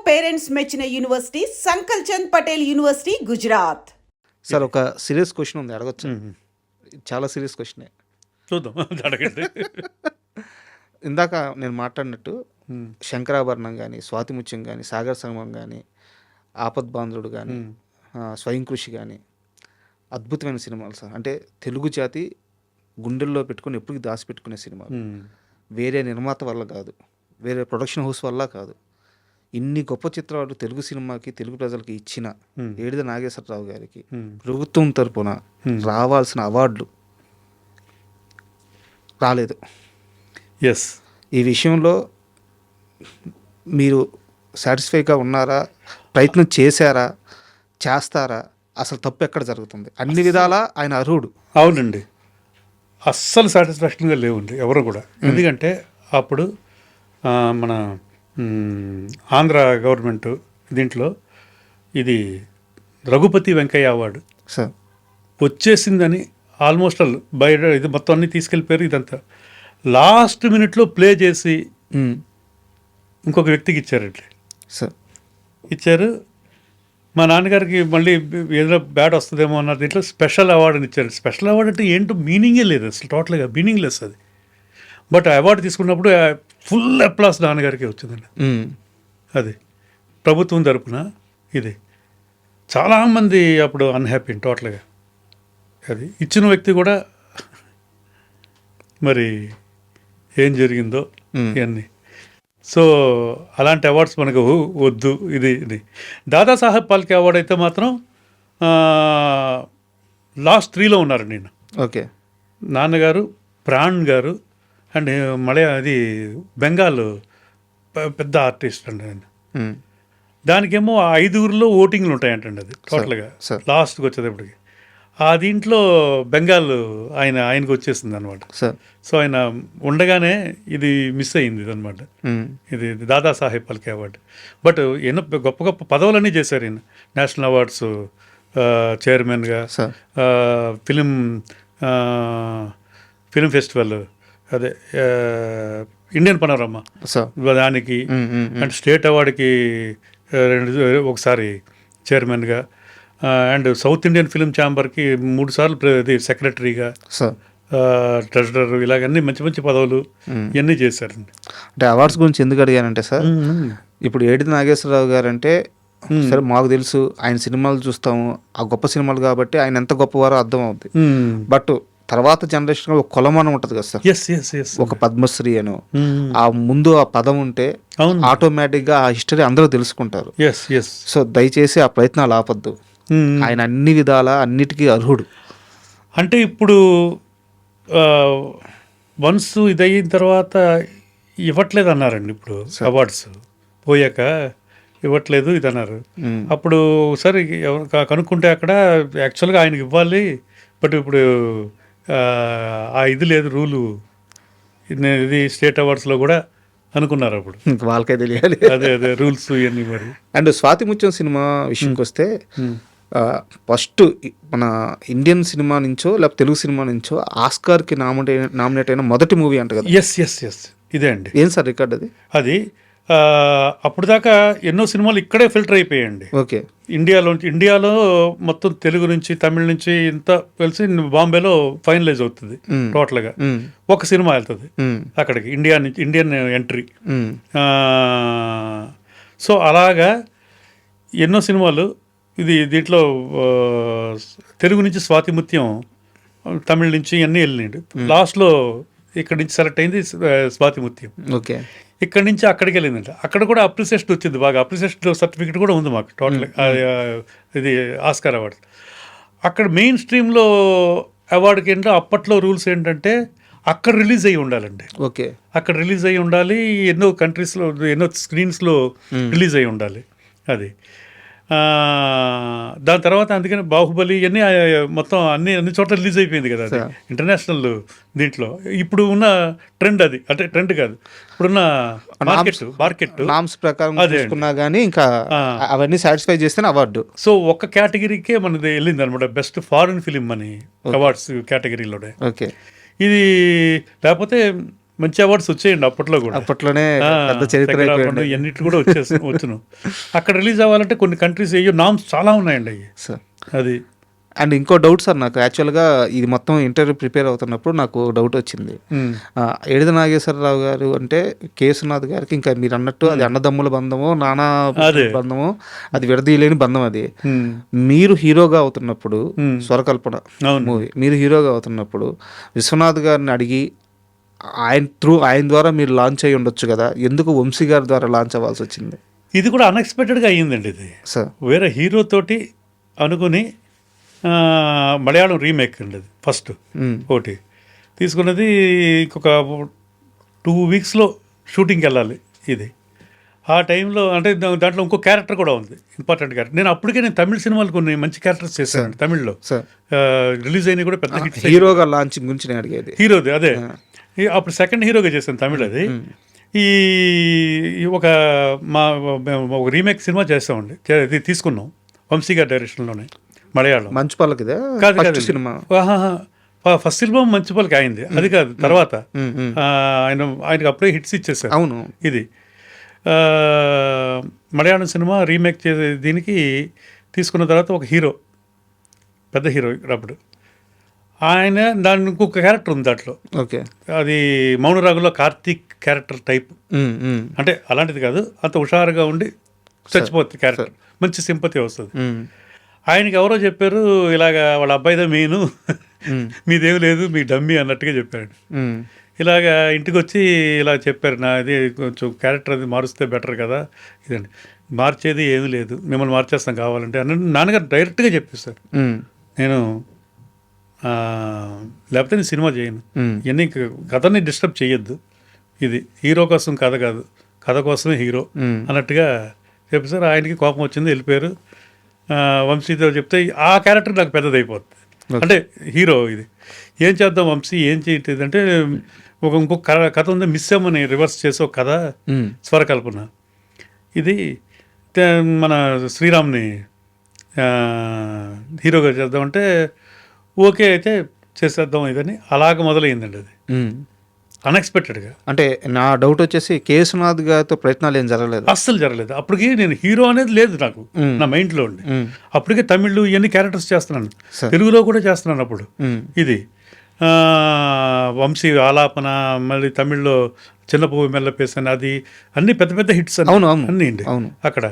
Parents మెచ్చిన university Sankalchand Patel university, Gujarat. Sir ఒక serious question ఉంది, అడగచ్చు? చాలా సీరియస్ క్వశ్చనే, చూద్దాం. అడగండి. ఇందాక నేను మాట్లాడినట్టు శంకరాభరణం కానీ, స్వాతిముత్యం కానీ, సాగర సంగమం కానీ, ఆపద్ బాంధవుడు కానీ, స్వయం కృషి కానీ అద్భుతమైన సినిమాలు సార్. అంటే తెలుగు జాతి గుండెల్లో పెట్టుకుని ఎప్పుడు దాచిపెట్టుకునే సినిమాలు. వేరే నిర్మాత వల్ల కాదు, వేరే ప్రొడక్షన్ హౌస్ వల్ల కాదు. ఇన్ని గొప్ప చిత్రాలు తెలుగు సినిమాకి, తెలుగు ప్రజలకి ఇచ్చిన ఏడిద నాగేశ్వరరావు గారికి ప్రభుత్వం తరపున రావాల్సిన అవార్డులు రాలేదు. ఎస్, ఈ విషయంలో మీరు సాటిస్ఫైగా ఉన్నారా? ప్రయత్నం చేశారా? చేస్తారా? అసలు తప్పు ఎక్కడ జరుగుతుంది? అన్ని విధాలా ఆయన అర్హుడు. అవునండి, అస్సలు సాటిస్ఫాక్షన్గా లేవుంది ఎవరు కూడా. ఎందుకంటే అప్పుడు మన ఆంధ్ర గవర్నమెంట్ దీంట్లో ఇది రఘుపతి వెంకయ్య అవార్డు సార్ వచ్చేసిందని ఆల్మోస్ట్ ఆల్ బయట ఇది మొత్తం అన్ని తీసుకెళ్ళిపోయారు. ఇదంతా లాస్ట్ మినిట్లో ప్లే చేసి ఇంకొక వ్యక్తికి ఇచ్చారండి సార్. ఇచ్చారు. మా నాన్నగారికి మళ్ళీ ఏదైనా బ్యాడ్ వస్తుందేమో అన్న దీంట్లో స్పెషల్ అవార్డుని ఇచ్చారు. స్పెషల్ అవార్డు అంటే ఏంటో మీనింగే లేదు అసలు, టోటల్గా మీనింగ్లెస్ అది. బట్ అవార్డు తీసుకున్నప్పుడు ఫుల్ అప్లాస్ నాన్నగారికి వచ్చిందండి. అది ప్రభుత్వం తరపున. ఇది చాలామంది అప్పుడు అన్హ్యాపీ టోటల్గా. అది ఇచ్చిన వ్యక్తి కూడా మరి ఏం జరిగిందో ఇవన్నీ. సో అలాంటి అవార్డ్స్ మనకు వద్దు. ఇది దాదాసాహెబ్ ఫాల్కే అవార్డు అయితే మాత్రం లాస్ట్ 3లో ఉన్నారు. నేను ఓకే, నాన్నగారు, ప్రాణ్ గారు అండ్ అది బెంగాల్ పెద్ద ఆర్టిస్ట్ అండి ఆయన. దానికేమో 5 ఓటింగ్లు ఉంటాయంటండి. అది టోటల్గా లాస్ట్కి వచ్చేటప్పటికి దీంట్లో బెంగాల్ ఆయనకు వచ్చేసింది అనమాట. సో ఆయన ఉండగానే ఇది మిస్ అయింది అనమాట. ఇది దాదాసాహెబ్ ఫాల్కే అవార్డు. బట్ ఎన్నో గొప్ప గొప్ప పదవులన్నీ చేశారు ఈయన. నేషనల్ అవార్డ్స్ చైర్మన్గా, ఫిలిం ఫెస్టివల్, అదే ఇండియన్ పనోరమా దానికి, అండ్ స్టేట్ అవార్డుకి ఒకసారి చైర్మన్గా, అండ్ సౌత్ ఇండియన్ ఫిలిం ఛాంబర్కి 3 సార్లు సెక్రటరీగా, ట్రెజరర్, ఇలాగన్నీ మంచి మంచి పదవులు ఇవన్నీ చేశారండి. అంటే అవార్డ్స్ గురించి ఎందుకు అడిగానంటే సార్, ఇప్పుడు ఏడిద నాగేశ్వరరావు గారు అంటే సరే మాకు తెలుసు, ఆయన సినిమాలు చూస్తాము, ఆ గొప్ప సినిమాలు కాబట్టి ఆయన ఎంత గొప్పవారో అర్థం అవుతుంది. బట్ తర్వాత జనరేషన్ ఒక కొలమానం ఉంటుంది కదా సార్, ఒక పద్మశ్రీ అను ఆ ముందు ఆ పదం ఉంటే ఆటోమేటిక్గా ఆ హిస్టరీ అందరూ తెలుసుకుంటారు. సో దయచేసి ఆ ప్రయత్నాలు ఆపద్దు. ఆయన అన్ని విధాల అన్నిటికీ అర్హుడు. అంటే ఇప్పుడు వన్స్ ఇదయిన తర్వాత ఇవ్వట్లేదు అన్నారండి. ఇప్పుడు అవార్డ్స్ పోయాక ఇవ్వట్లేదు ఇది అన్నారు. అప్పుడు సరే కనుక్కుంటే అక్కడ యాక్చువల్గా ఆయనకి ఇవ్వాలి, బట్ ఇప్పుడు ఇది లేదు రూలు. ఇది స్టేట్ అవార్డ్స్లో కూడా అనుకున్నారు అప్పుడు, వాళ్ళకే తెలియాలి అదే రూల్స్ ఇవన్నీ. మరి అండ్ స్వాతిముత్యం సినిమా విషయంకి వస్తే ఫస్ట్ మన ఇండియన్ సినిమా నుంచో లేకపోతే తెలుగు సినిమా నుంచో ఆస్కార్కి నామినేట్ అయిన మొదటి మూవీ అంట కదా. ఎస్ ఇదే అండి. ఏం సార్ రికార్డ్ అది? అప్పుడు దాకా ఎన్నో సినిమాలు ఇక్కడే ఫిల్టర్ అయిపోయాయండి. ఓకే, ఇండియాలో మొత్తం తెలుగు నుంచి, తమిళ నుంచి ఇంత కలిసి బాంబేలో ఫైనలైజ్ అవుతుంది. టోటల్గా ఒక సినిమా వెళ్తుంది అక్కడికి, ఇండియన్ ఎంట్రీ. సో అలాగా ఎన్నో సినిమాలు దీంట్లో తెలుగు నుంచి స్వాతిముత్యం, తమిళ నుంచి అన్నీ వెళ్ళినాడు. లాస్ట్లో ఇక్కడి నుంచి సెలెక్ట్ అయింది స్వాతిముత్యం. ఓకే, ఇక్కడి నుంచి అక్కడికి వెళ్ళిందంట. అక్కడ కూడా అప్రిసియేషన్ వచ్చింది బాగా. అప్రిసియేషన్ సర్టిఫికేట్ కూడా ఉంది మాకు టోటల్. ఇది ఆస్కార్ అవార్డు. అక్కడ మెయిన్ స్ట్రీమ్లో అవార్డుకి ఏంటంటే అప్పట్లో రూల్స్ ఏంటంటే అక్కడ రిలీజ్ అయ్యి ఉండాలండి. ఓకే, అక్కడ రిలీజ్ అయ్యి ఉండాలి. ఎన్నో కంట్రీస్లో, ఎన్నో స్క్రీన్స్లో రిలీజ్ అయ్యి ఉండాలి. అది దాని తర్వాత అందుకని బాహుబలి ఇవన్నీ మొత్తం అన్ని చోట్ల రిలీజ్ అయిపోయింది కదా. అది ఇంటర్నేషనల్ దీంట్లో ఇప్పుడు ఉన్న ట్రెండ్ అది. అంటే ట్రెండ్ కాదు, ఇప్పుడున్న మార్కెట్ నామ్స్ ప్రకారం తీసుకున్నా కానీ ఇంకా అవన్నీ సాటిస్ఫై చేస్తేనే అవార్డు. సో ఒక్క కేటగిరీకే మనది వెళ్ళింది అనమాట, బెస్ట్ ఫారిన్ ఫిలిం అని అవార్డ్స్ కేటగిరీలోనే. ఓకే, ఇది లేకపోతే మంచి అవార్డ్స్ వచ్చేయండి అప్పట్లో కూడా. అప్పట్లోనే పెద్ద చరిత్ర అయిపోయింది. ఎన్నిటి కూడా వచ్చును. అక్కడ రిలీజ్ అవ్వాలంటే కొన్ని కంట్రీస్ అయ్యో నామ్స్ చాలా ఉన్నాయండి అవి. సార్ అది అండ్ ఇంకో డౌట్ సార్, నాకు యాక్చువల్గా ఇది మొత్తం ఇంటర్వ్యూ ప్రిపేర్ అవుతున్నప్పుడు నాకు డౌట్ వచ్చింది. ఏడిద నాగేశ్వరరావు గారు అంటే కేసునాథ్ గారికి ఇంకా మీరు అన్నట్టు అది అన్నదమ్ముల బంధము, నానా బంధము, అది విడదీయలేని బంధం. అది మీరు హీరోగా అవుతున్నప్పుడు స్వరకల్పన మూవీ మీరు హీరోగా అవుతున్నప్పుడు విశ్వనాథ్ గారిని అడిగి ఆయన ద్వారా మీరు లాంచ్ అయ్యి ఉండొచ్చు కదా, ఎందుకు వంశీ గారి ద్వారా లాంచ్ అవ్వాల్సి వచ్చింది? ఇది కూడా అన్ఎక్స్పెక్టెడ్గా అయ్యిందండి. ఇది సార్ వేరే వేరే హీరోతోటి అనుకుని మలయాళం రీమేక్ అండి అది ఫస్ట్ ఒకటి తీసుకున్నది. ఇంకొక 2 వీక్స్లో షూటింగ్కి వెళ్ళాలి. ఇది ఆ టైంలో అంటే దాంట్లో ఇంకో క్యారెక్టర్ కూడా ఉంది, ఇంపార్టెంట్ క్యారెక్టర్. నేను తమిళ సినిమాలు కొన్ని మంచి క్యారెక్టర్స్ చేశాను తమిళ్లో, రిలీజ్ అయినవి కూడా పెద్ద హిట్. హీరోగా లాంచింగ్ గురించి నేను అడిగేది. హీరోది అదే, అప్పుడు సెకండ్ హీరోగా చేశాను తమిళ్. అది ఒక రీమేక్ సినిమా చేస్తామండి, ఇది తీసుకున్నాం వంశీ గారి డైరెక్షన్లోనే, మలయాళం. మంచి పల్లకి కాదు సినిమా, ఫస్ట్ సినిమా మంచి పల్లకి అయింది, అది కాదు. తర్వాత ఆయనకి అప్పుడే హిట్స్ ఇచ్చేసారు. అవును. ఇది మలయాళం సినిమా రీమేక్ చేసే దీనికి తీసుకున్న తర్వాత ఒక హీరో, పెద్ద హీరో అప్పుడు ఆయన, దాని ఇంకొక క్యారెక్టర్ ఉంది దాంట్లో. ఓకే, అది మౌనరాగులో కార్తీక్ క్యారెక్టర్ టైప్, అంటే అలాంటిది కాదు, అంత హుషారుగా ఉండి చచ్చిపోతుంది క్యారెక్టర్, మంచి సింపతి వస్తుంది. ఆయనకి ఎవరో చెప్పారు ఇలాగా వాళ్ళ అబ్బాయిదో మెయిన్, మీదేమి లేదు మీ డమ్మీ అన్నట్టుగా చెప్పాడు. ఇలాగా ఇంటికి వచ్చి ఇలా చెప్పారు, నాది కొంచెం క్యారెక్టర్ అది మారుస్తే బెటర్ కదా, ఇదండి మార్చేది ఏమీ లేదు, మిమ్మల్ని మార్చేస్తాం కావాలంటే అని నాన్నగారు డైరెక్ట్గా చెప్పేశారు. నేను లేకపోతే నేను సినిమా చేయను, ఇవన్నీ కథని డిస్టర్బ్ చేయొద్దు, ఇది హీరో కోసం కథ కాదు, కథ కోసమే హీరో అన్నట్టుగా చెప్పేశారు. ఆయనకి కోపం వచ్చింది, వెళ్ళిపోయారు. వంశీతో చెప్తే ఆ క్యారెక్టర్ నాకు పెద్దదైపోతుంది, అంటే హీరో ఇది ఏం చేద్దాం వంశీ ఏం చేయట్లేదు అంటే, ఇంకొక కథ ఉంది మిస్ అమ్మని రివర్స్ చేసే ఒక కథ స్వరకల్పన, ఇది మన శ్రీరామ్ని హీరోగా చేద్దామంటే ఓకే అయితే చేసేద్దాం ఇదని అలాగ మొదలైందండి. అది అన్ఎక్స్పెక్టెడ్గా. అంటే నా డౌట్ వచ్చేసి కేసునాథ్ గారితో ప్రయత్నాలు ఏం జరగలేదు? అస్సలు జరగలేదు. అప్పటికి నేను హీరో అనేది లేదు నాకు నా మైండ్లో ఉండి, అప్పటికే తమిళ్ ఇవన్నీ క్యారెక్టర్స్ చేస్తున్నాను, తెలుగులో కూడా చేస్తున్నాను అప్పుడు. ఇది వంశీ ఆలాపన, మళ్ళీ తమిళ్లో చిన్న పువ్వు మెల్లపేసాను, అది అన్ని పెద్ద పెద్ద హిట్స్ అన్నీ అండి అక్కడ.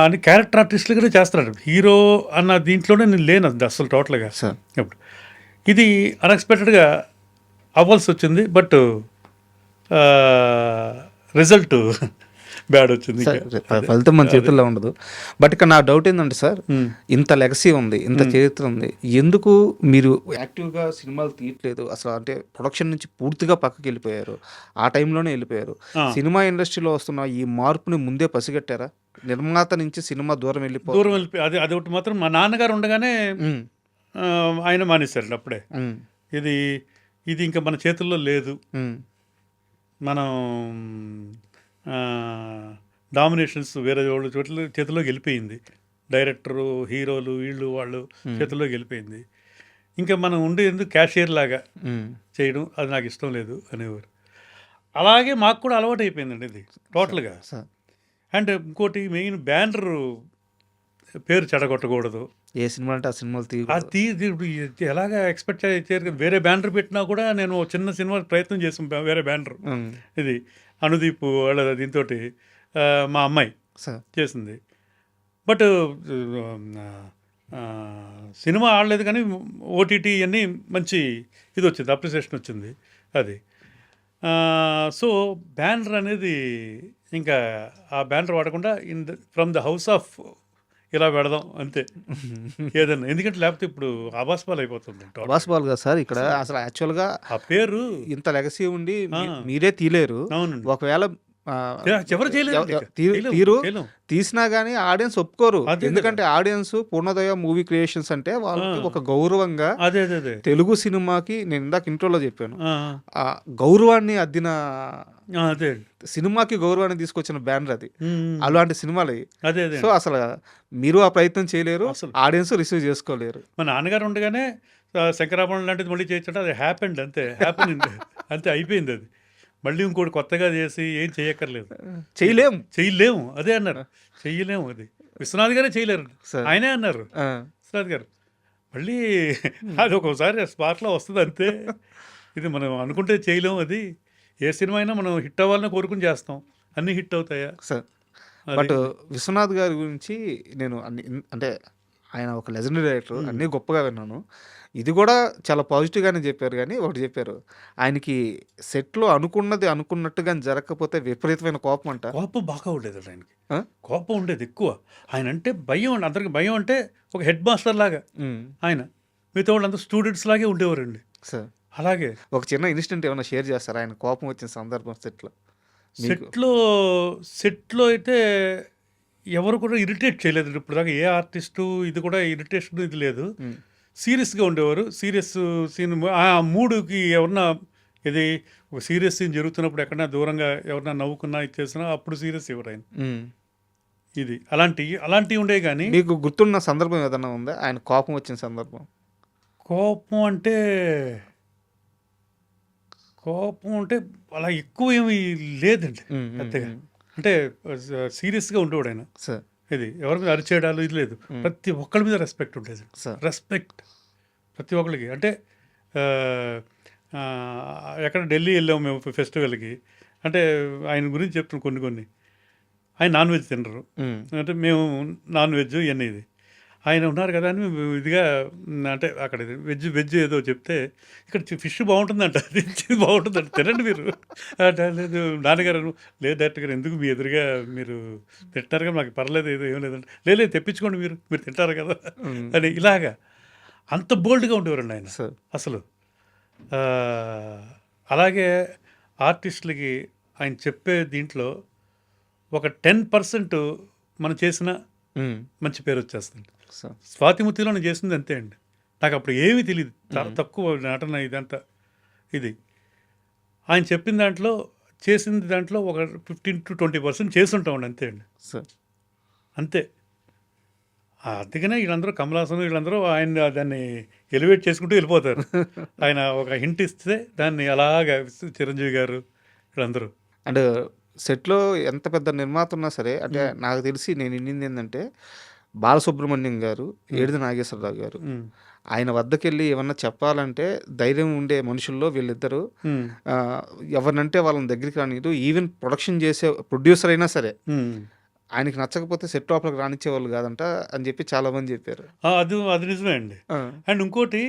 అని క్యారెక్టర్ ఆర్టిస్టులుగానే చేస్తున్నాడు, హీరో అన్న దీంట్లోనే నేను లేను అసలు టోటల్గా. ఇప్పుడు ఇది అన్ఎక్స్పెక్టెడ్గా అవ్వాల్సి వచ్చింది, బట్ రిజల్ట్ బ్యాడ్ వచ్చింది. ఫలితం మన చేతుల్లో ఉండదు. బట్ ఇక్కడ నా డౌట్ ఏంటంటే సార్, ఇంత లెగసీ ఉంది, ఇంత చరిత్ర ఉంది, ఎందుకు మీరు యాక్టివ్గా సినిమాలు తీయట్లేదు అసలు? అంటే ప్రొడక్షన్ నుంచి పూర్తిగా పక్కకి వెళ్ళిపోయారు, ఆ టైంలోనే వెళ్ళిపోయారు. సినిమా ఇండస్ట్రీలో వస్తున్న ఈ మార్పుని ముందే పసిగట్టారా? నిర్మాత నుంచి సినిమా దూరం వెళ్ళిపోయి అది ఒకటి మాత్రం మా నాన్నగారు ఉండగానే ఆయన మానేశారు అప్పుడే. ఇది ఇంకా మన చేతుల్లో లేదు, మనం డామినేషన్స్ వేరే వాళ్ళు చేతుల్లోకి వెళ్ళిపోయింది, డైరెక్టరు హీరోలు వీళ్ళు వాళ్ళు చేతుల్లోకి వెళ్ళిపోయింది, ఇంకా మనం ఉండేందుకు క్యాషియర్ లాగా చేయడం అది నాకు ఇష్టం లేదు అనేవారు. అలాగే మాకు కూడా అలవాటు అయిపోయిందండి ఇది టోటల్గా. అండ్ ఇంకోటి మెయిన్ బ్యానర్ పేరు చెడగొట్టకూడదు, ఏ సినిమా అంటే ఆ సినిమాలు ఎలాగా ఎక్స్పెక్ట్ చేయరు. వేరే బ్యానర్ పెట్టినా కూడా నేను చిన్న సినిమా ప్రయత్నం చేసాం, వేరే బ్యానర్, ఇది అనుదీప్ వాళ్ళ దీంతో మా అమ్మాయి చేసింది. బట్ సినిమా ఆడలేదు కానీ ఓటీటీ అన్నీ మంచి ఇది వచ్చింది, అప్రిసియేషన్ వచ్చింది అది. సో బ్యానర్ అనేది ఇంకా ఆ బ్యానర్ వాడకుండా ఫ్రమ్ ద హౌస్ ఆఫ్ ఇలా పెడదాం అంతే ఏదన్నా, ఎందుకంటే లేకపోతే ఇప్పుడు ఆబాస్బాల్ అయిపోతుంది. ఆబాస్బాల్ కదా సార్ ఇక్కడ అసలు యాక్చువల్గా ఆ పేరు ఇంత లెగసీ ఉండి మీరే తీలేరు. ఒకవేళ తీసినా కానీ ఆడియన్స్ ఒప్పుకోరు, ఎందుకంటే ఆడియన్స్ పూర్ణోదయ మూవీ క్రియేషన్స్ అంటే వాళ్ళకి ఒక గౌరవంగా తెలుగు సినిమాకి, నేను ఇందాక ఇంట్రోలో చెప్పాను, ఆ గౌరవాన్ని అద్దిన సినిమాకి గౌరవాన్ని తీసుకొచ్చిన బ్యానర్ అది, అలాంటి సినిమాలు. సో అసలు మీరు ఆ ప్రయత్నం చేయలేరు, ఆడియన్స్ రిసీవ్ చేసుకోలేరు. మా నాన్నగారు ఉండగానే శంకరాభరణం లాంటిది మళ్ళీ చేయొచ్చు అది హ్యాపెండ్ అంతే అంతే అయిపోయింది అది. మళ్ళీ ఇంకోటి కొత్తగా చేసి ఏం చేయక్కర్లేదు, చేయలేము అదే అన్నారు, చెయ్యలేము అది. విశ్వనాథ్ గారే చేయలేరు, ఆయనే అన్నారు విశ్వనాథ్ గారు. మళ్ళీ అది ఒక్కోసారి స్పాట్లో వస్తుంది అంతే. ఇది మనం అనుకుంటే చేయలేము. అది ఏ సినిమా అయినా మనం హిట్ అవ్వాలని కోరుకుని చేస్తాం, అన్నీ హిట్ అవుతాయా సార్? బట్ విశ్వనాథ్ గారి గురించి నేను అంటే ఆయన ఒక లెజెండరీ డైరెక్టర్, అన్నీ గొప్పగా విన్నాను. ఇది కూడా చాలా పాజిటివ్గానే చెప్పారు. కానీ ఒకటి చెప్పారు, ఆయనకి సెట్లో అనుకున్నట్టుగా జరగకపోతే విపరీతమైన కోపం అంట. కోపం బాగా ఉండేది ఆయనకి, కోపం ఉండేది ఎక్కువ. ఆయన అంటే భయం, అందరికి భయం. అంటే ఒక హెడ్ మాస్టర్ లాగా ఆయన, మిగతా వాళ్ళు అందరూ స్టూడెంట్స్ లాగే ఉండేవారండి సార్. అలాగే ఒక చిన్న ఇన్సిడెంట్ ఏమైనా షేర్ చేస్తారా ఆయన కోపం వచ్చిన సందర్భం సెట్లో అయితే ఎవరు కూడా ఇరిటేట్ చేయలేదు ఇప్పుడు దాకా. ఏ ఆర్టిస్టు ఇది కూడా ఇరిటేషన్ ఇది లేదు. సీరియస్గా ఉండేవారు. సీరియస్ సీన్ ఆ మూడుకి ఎవరన్నా ఇది ఒక సీరియస్ సీన్ జరుగుతున్నప్పుడు ఎక్కడన్నా దూరంగా ఎవరన్నా నవ్వుకున్నా ఇచ్చేసినా అప్పుడు సీరియస్ ఇవ్వరు ఆయన. ఇది అలాంటివి ఉండేవి. కానీ మీకు గుర్తున్న సందర్భం ఏదన్నా ఉందా ఆయన కోపం వచ్చిన సందర్భం? కోపం అంటే అలా ఎక్కువ ఏమి లేదండి పెద్దగా. అంటే సీరియస్గా ఉండేవాడు ఆయన. ఇది ఎవరి మీద అరిచేయడాలు ఇది లేదు. ప్రతి ఒక్కరి మీద రెస్పెక్ట్ ఉండేది. రెస్పెక్ట్ ప్రతి ఒక్కరికి. అంటే ఎక్కడ ఢిల్లీ వెళ్ళాము మేము ఫెస్టివల్కి. అంటే ఆయన గురించి చెప్తున్నాం కొన్ని. ఆయన నాన్ వెజ్ తినరు, అంటే మేము నాన్ వెజ్ ఇవన్నీ. ఇది ఆయన ఉన్నారు కదా అని ఇదిగా అంటే అక్కడ వెజ్ ఏదో చెప్తే ఇక్కడ ఫిష్ బాగుంటుందంట, అది బాగుంటుందంట, తినండి మీరు. లేదు నాన్నగారు, లేదు డైరెక్టర్ గారు, ఎందుకు మీ ఎదురుగా మీరు తింటారు కదా, మాకు పర్లేదు, ఏదో ఏం లేదంటే, లేదు తెప్పించుకోండి మీరు తింటారు కదా అని. ఇలాగా అంత బోల్డ్గా ఉండేవారండి ఆయన అసలు. అలాగే ఆర్టిస్టులకి ఆయన చెప్పే దీంట్లో ఒక 10% మనం చేసిన మంచి పేరు వచ్చేస్తుంది. స్వాతిముత్తిలో నేను చేసింది అంతే అండి. నాకు అప్పుడు ఏమీ తెలియదు, చాలా తక్కువ నటన ఇదంతా. ఇది ఆయన చెప్పిన దాంట్లో చేసింది దాంట్లో ఒక 15 to 20% చేసుంటామండి అంతే అండి. అంతే. అందుకనే వీళ్ళందరూ కమలాసన్ వీళ్ళందరూ ఆయన దాన్ని ఎలివేట్ చేసుకుంటూ వెళ్ళిపోతారు. ఆయన ఒక హింట్ ఇస్తే దాన్ని అలాగా చిరంజీవి గారు వీళ్ళందరూ. అండ్ సెట్లో ఎంత పెద్ద నిర్మాత ఉన్నా సరే, అంటే నాకు తెలిసి నేను వినింది ఏంటంటే బాలసుబ్రహ్మణ్యం గారు, ఏడిది నాగేశ్వరరావు గారు, ఆయన వద్దకు వెళ్ళి ఏమన్నా చెప్పాలంటే ధైర్యం ఉండే మనుషుల్లో వీళ్ళిద్దరు. ఎవరినంటే వాళ్ళని దగ్గరికి రానియదు. ఈవెన్ ప్రొడక్షన్ చేసే ప్రొడ్యూసర్ అయినా సరే ఆయనకి నచ్చకపోతే సెట్ లోపలికి రానిచ్చేవాళ్ళు కాదంట అని చెప్పి చాలా మంది చెప్పారు. అది నిజమే అండి. అండ్ ఇంకోటి,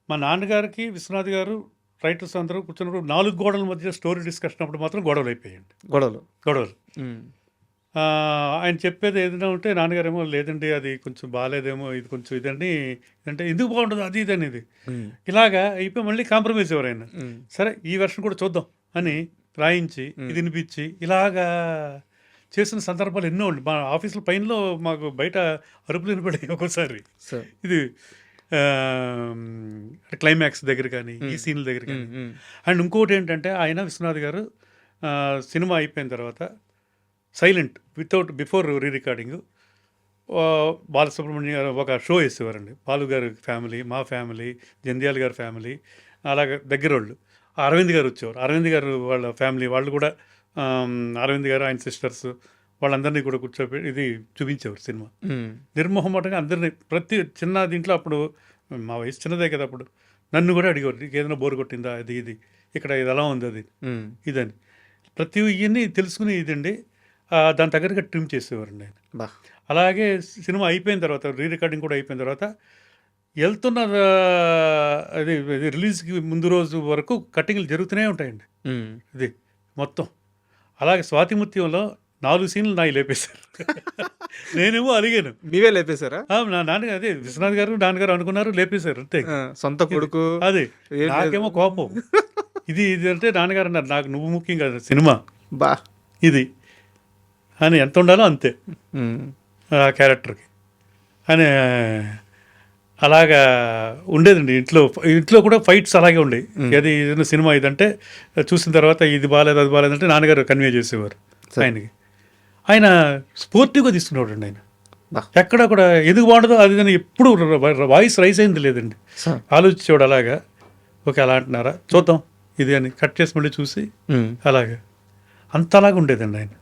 మా నాన్నగారికి విశ్వనాథ్ గారు రైటర్స్ అందరూ కూర్చున్నప్పుడు 4 గోడల మధ్య స్టోరీ డిస్కషన్ అప్పుడు మాత్రం గొడవలు అయిపోయాయండి. గొడవలు ఆయన చెప్పేది ఏదైనా ఉంటే నాన్నగారేమో లేదండి అది కొంచెం బాగాలేదేమో, ఇది కొంచెం ఇదండి, అంటే ఎందుకు బాగుంటుంది అది ఇది అనేది. ఇలాగా అయిపోయి మళ్ళీ కాంప్రమైజ్ అయ్యారు ఆయన. సరే ఈ వెర్షన్ కూడా చూద్దాం అని రాయించి ఇది వినిపించి ఇలాగా చేసిన సందర్భాలు ఎన్నో ఉండి. మా ఆఫీసుల పైనలో మాకు బయట అరుపులు వినపడాయి ఒక్కోసారి. ఇది క్లైమాక్స్ దగ్గర కానీ ఈ సీన్ల దగ్గర కానీ. అండ్ ఇంకోటి ఏంటంటే ఆయన విశ్వనాథ్ గారు సినిమా అయిపోయిన తర్వాత silent before re recording Balasubrahmanyam గారు ఒక షో వేసేవారండి. బాలు గారి ఫ్యామిలీ, మా ఫ్యామిలీ, జంధ్యాల గారి ఫ్యామిలీ, అలాగే దగ్గర వాళ్ళు. అరవింద్ గారు వచ్చేవారు. అరవింద్ గారు వాళ్ళ ఫ్యామిలీ వాళ్ళు కూడా, అరవింద్ గారు ఆయన సిస్టర్స్ వాళ్ళందరినీ కూడా కూర్చోబెట్టి ఇది చూపించేవారు సినిమా. నిర్మోహమాటంగా అందరినీ, ప్రతి చిన్న దీంట్లో. అప్పుడు మా వయసు చిన్నదే కదా, అప్పుడు నన్ను కూడా అడిగేవారు, నీకు ఏదైనా బోర్ కొట్టిందా, అది ఇది ఇక్కడ ఇది ఎలా ఉంది అది ఇదని ప్రతి ఇవన్నీ తెలుసుకుని ఇదండి. దాని దగ్గరగా ట్రిమ్ చేసేవారండి ఆయన. అలాగే సినిమా అయిపోయిన తర్వాత, రీ రికార్డింగ్ కూడా అయిపోయిన తర్వాత వెళ్తున్న అది రిలీజ్కి ముందు రోజు వరకు కటింగ్లు జరుగుతూనే ఉంటాయండి. ఇది మొత్తం అలాగే స్వాతిముత్యంలో 4 సీన్లు నాయి లేపేశారు. నేనేమో అలిగాను, మీవే లేపేశారా? నా నాన్నగారు, అదే విశ్వనాథ్ గారు నాన్నగారు అనుకున్నారు, లేపేశారు అంతే. సొంత కొడుకు అది. నాకేమో కోపం. ఇది అంటే నాన్నగారు అన్నారు, నాకు నువ్వు ముఖ్యం కదా సినిమా ఇది అని, ఎంత ఉండాలో అంతే ఆ క్యారెక్టర్కి అని. అలాగా ఉండేదండి. ఇంట్లో కూడా ఫైట్స్ అలాగే ఉండేవి. అది ఏదైనా సినిమా ఇదంటే చూసిన తర్వాత ఇది బాగాలేదు అది బాగాలేదంటే నాన్నగారు కన్వే చేసేవారు ఆయనకి. ఆయన స్పోర్టివ్గా తీసుకునేవాడు అండి ఆయన. బా. ఎక్కడ కూడా ఎందుకు బాగుంటుందో అది కానీ ఎప్పుడు వాయిస్ రైస్ అయింది లేదండి. సార్ ఆలోచించేవాడు అలాగా, ఓకే అలా అంటున్నారా చూద్దాం ఇది అని కట్ చేసి మళ్ళీ చూసి అలాగా అంతలాగా ఉండేదండి ఆయన.